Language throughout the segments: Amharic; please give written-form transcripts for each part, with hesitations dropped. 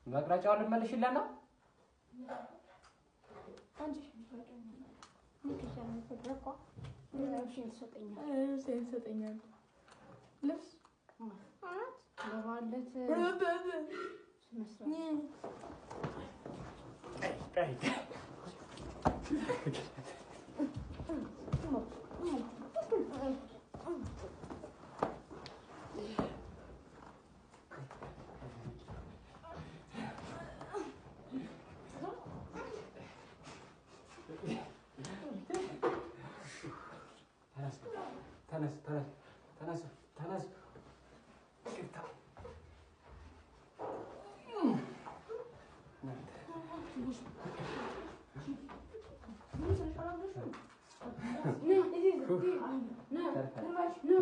መቅረጫውን ልመልሽልህ ነው አንቺ ሰጠኛል ልብስ ለባለት ተነስ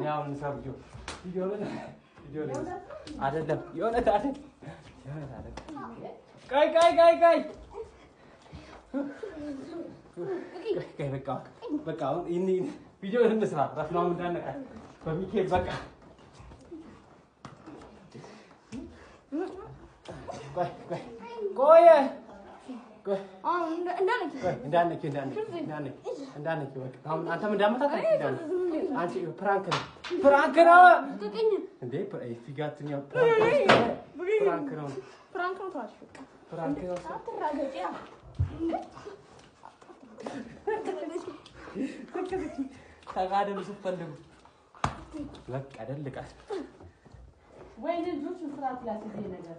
ያውን ሰብጆ አይደለም የሆነት አይደል ቀይ በቃ አሁን እኔ ቪዲዮ እንስራ ራስናው እንዳነቃ በሚኬል በቃ ቆይ እንዳነቂ በቃ አሁን አንተም እንዳመጣት አንቺ ፕራንክ ነው እንዴ ፊጋትኛው ፕራንክ ነው አትራገጪያ ተጋደም ስትፈልጉ በቃ ደልቃት ወይ ልጆች ፍራት ላስይዘ ነገር